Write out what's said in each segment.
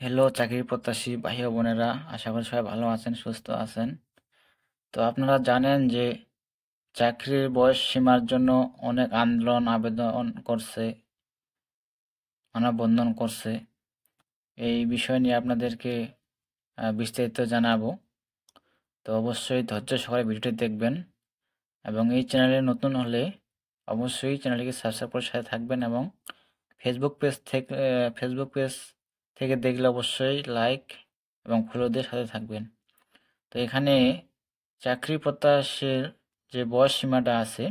Hello চাকরি প্রত্যাশী ভাই ও বোনেরা, আশা করি সবাই ভালো আছেন, সুস্থ আছেন। তো আপনারা জানেন যে চাকরির বয়স সীমার জন্য অনেক আন্দোলন আবেদন করছে, মানববন্ধন করছে। এই বিষয় নিয়ে আপনাদেরকে বিস্তারিত জানাবো। তো অবশ্যই ধৈর্য সহকারে ভিডিওটি দেখবেন এবং এই চ্যানেলে নতুন হলে অবশ্যই চ্যানেলটিকে সাবস্ক্রাইব করে সাথে থাকবেন এবং ফেসবুক পেজ থেকে দেখলে অবশ্যই লাইক এবং ফলো দিয়ে সাথে থাকবেন। তো এখানে চাকরি প্রত্যাশীর যে বয়স সীমাটা আছে,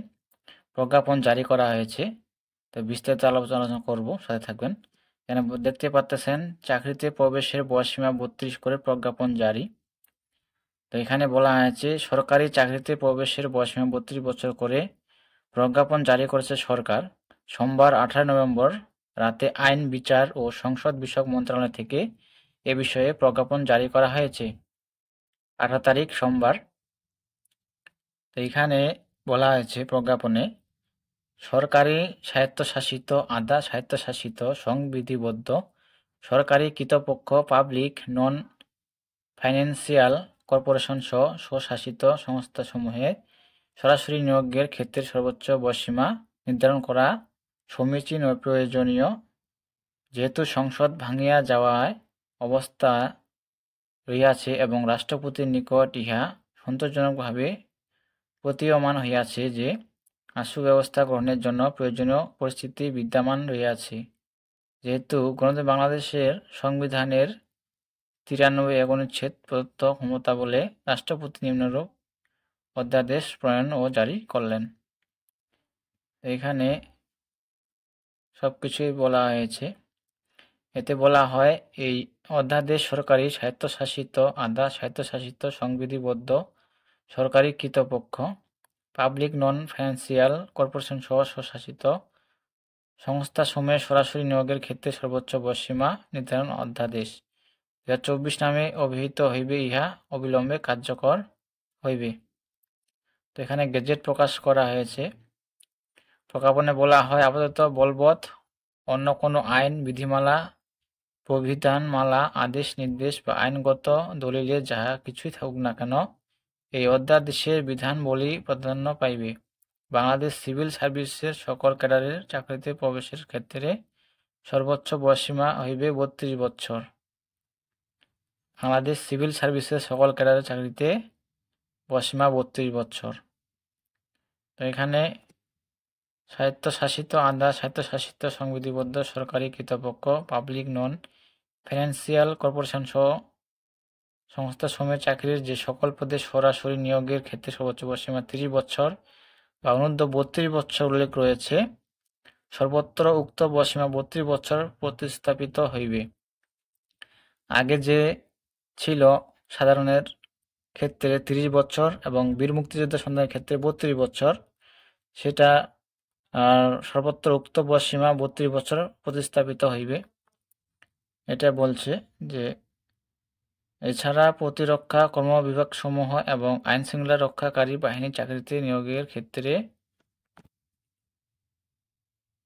প্রজ্ঞাপন জারি করা হয়েছে। তো বিস্তারিত আলোচনা করব, সাথে থাকবেন। এখানে দেখতে পাচ্ছেন চাকরিতে প্রবেশের বয়স সীমা 32 করে প্রজ্ঞাপন জারি। তো এখানে বলা হয়েছে সরকারি চাকরিতে প্রবেশের বয়স সীমা 32 বছর করে প্রজ্ঞাপন জারি করেছে সরকার। সোমবার 18 নভেম্বর রাতে আইন, বিচার ও সংসদ বিষয়ক মন্ত্রণালয় থেকে এ বিষয়ে প্রজ্ঞাপন জারি করা হয়েছে। 18 তারিখ সোমবার। তো এখানে বলা হয়েছে প্রজ্ঞাপনে সরকারি স্বায়ত্তশাসিত, আধা স্বায়ত্তশাসিত, সংবিধিবদ্ধ সরকারি কর্তৃপক্ষ, পাবলিক নন ফাইন্যান্সিয়াল কর্পোরেশন সহ স্বশাসিত সংস্থাসমূহে সরাসরি নিয়োগের ক্ষেত্রে সর্বোচ্চ বয়সসীমা নির্ধারণ করা সমীচীন ও প্রয়োজনীয়, যেহেতু সংসদ ভাঙিয়া যাওয়ায় অবস্থা রহিয়াছে এবং রাষ্ট্রপতির নিকট ইহা সন্তোষজনকভাবে প্রতীয়মান হইয়াছে যে আশু ব্যবস্থা গ্রহণের জন্য প্রয়োজনীয় পরিস্থিতি বিদ্যমান রহিয়াছে। যেহেতু গণতন্ত্র বাংলাদেশের সংবিধানের 93 অনুচ্ছেদ প্রদত্ত ক্ষমতা বলে রাষ্ট্রপতি নিম্নরূপ অধ্যাদেশ প্রণয়ন ও জারি করলেন। এখানে সবকিছুই বলা হয়েছে। এতে বলা হয় এই অধ্যাদেশ সরকারি স্বায়ত্তশাসিত, আধা স্বায়ত্তশাসিত, সংবিধিবদ্ধ সরকারি কর্তৃপক্ষ, পাবলিক নন ফাইন্যান্সিয়াল কর্পোরেশন সহ স্বশাসিত সংস্থাসমূহে সরাসরি নিয়োগের ক্ষেত্রে সর্বোচ্চ বয়সসীমা নির্ধারণ অধ্যাদেশ 2024 নামে অভিহিত হইবে, ইহা অবিলম্বে কার্যকর হইবে। তো এখানে গেজেট প্রকাশ করা হয়েছে। প্রজ্ঞাপনে বলা হয় আপাতত বলবৎ অন্য কোনো আইন, বিধিমালা, প্রবিধানমালা, আদেশ, নির্দেশ বা আইনগত দলিলে যাহা কিছুই থাকুক না কেন, এই অধ্যাদেশের বিধানবলী প্রাধান্য পাইবে। বাংলাদেশ সিভিল সার্ভিসের সকল ক্যাডারের চাকরিতে প্রবেশের ক্ষেত্রে সর্বোচ্চ বয়সসীমা হইবে 32 বছর। বাংলাদেশ সিভিল সার্ভিসের সকল ক্যাডারের চাকরিতে বয়সসীমা 32 বছর। তো এখানে স্বায়ত্তশাসিত, আধা স্বায়ত্তশাসিত, সংবিধিবদ্ধ সরকারি কর্তৃপক্ষ, পাবলিক নন ফাইন্যান্সিয়াল কর্পোরেশন সহ সংস্থাসমূহের চাকরির যে সকল পদে সরাসরি নিয়োগের ক্ষেত্রে সর্বোচ্চ বয়সসীমা 30 বছর বা অনূর্ধ্ব 32 বছর উল্লেখ রয়েছে। সর্বত্র উক্ত বয়সসীমা 32 বছর প্রতিস্থাপিত হইবে। আগে যে ছিল সাধারণের ক্ষেত্রে 30 বছর এবং বীর মুক্তিযোদ্ধা সন্তানের ক্ষেত্রে 32 বছর, সেটা সর্বত্র উক্ত বয়সসীমা 32 বছর প্রতিস্থাপিত হইবে। এটা বলছে যে এছাড়া প্রতিরক্ষা কর্মবিভাগসমূহ এবং আইনশৃঙ্খলা রক্ষাকারী বাহিনীর চাকরিতে নিয়োগের ক্ষেত্রে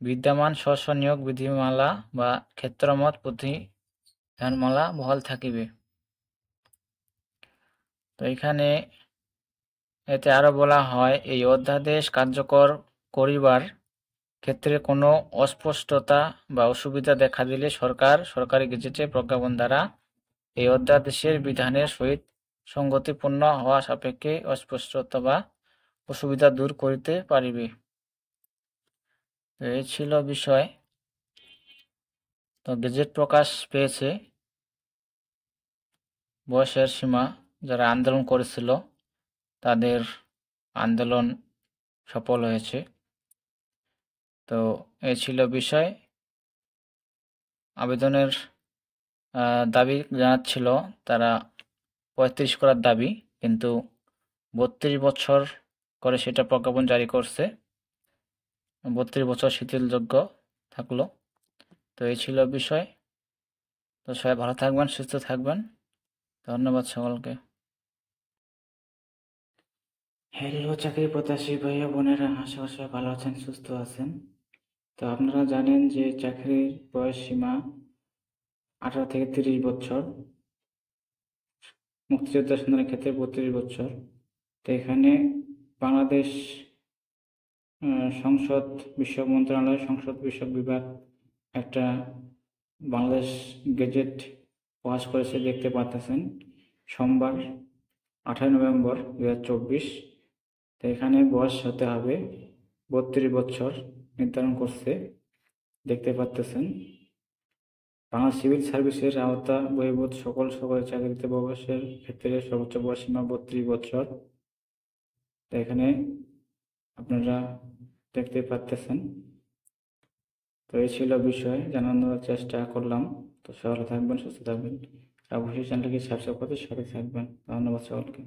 বিদ্যমান স্ব নিয়োগ বিধিমালা বা ক্ষেত্রমত প্রতিবিধানমালা বহাল থাকিবে। তো এখানে এতে আরো বলা হয় এই অধ্যাদেশ কার্যকর করিবার ক্ষেত্রে কোনো অস্পষ্টতা বা অসুবিধা দেখা দিলে সরকার সরকারি গেজেটে প্রজ্ঞাপন দ্বারা এই অধ্যাদেশের বিধানের সহিত সঙ্গতিপূর্ণ হওয়া সাপেক্ষে অস্পষ্টতা বা অসুবিধা দূর করিতে পারিবে। এই ছিল বিষয়। তো গেজেট প্রকাশ পেয়েছে, বয়সের সীমা যারা আন্দোলন করেছিল তাদের আন্দোলন সফল হয়েছে। তো এই ছিল বিষয়। আবেদনের দাবি জানাচ্ছিল তারা 35 করার দাবি, কিন্তু 32 বছর করে সেটা প্রজ্ঞাপন জারি করছে। 32 বছর শিথিলযোগ্য থাকলো। তো এই ছিল বিষয়। তো সবাই ভালো থাকবেন, সুস্থ থাকবেন। ধন্যবাদ সকলকে। হ্যালো চাকরি প্রত্যাশী ভাইয়া বোনেরা, আশা করি সবাই ভালো আছেন, সুস্থ আছেন। তো আপনারা জানেন যে চাকরির বয়স সীমা 18 থেকে 30 বছর, মুক্তিযোদ্ধা সন্তানের ক্ষেত্রে 32 বছর। তো এখানে বাংলাদেশ সংসদ বিষয়ক মন্ত্রণালয়, সংসদ বিষয়ক বিভাগ একটা বাংলাদেশ গেজেট পাস করেছে, দেখতে পাচ্ছেন, সোমবার 18 নভেম্বর 2024। তো এখানে বয়স হতে হবে 32 বছর নির্ধারণ করছে, দেখতে পাচ্ছেন। বাংলা সিভিল সার্ভিসের আওতা বহির্ভূত সকল সরকারি চাকরিতে প্রবেশের ক্ষেত্রে সর্বোচ্চ বয়সসীমা 32 বছর। তো এখানে আপনারা দেখতে পাচ্ছেন। তো এই ছিল বিষয়, জানানোর চেষ্টা করলাম। তো সবাই থাকবেন, সুস্থ থাকবেন, অবশ্যই চ্যানেলটিকে সাবস্ক্রাইব করতে সাথে থাকবেন। ধন্যবাদ সকলকে।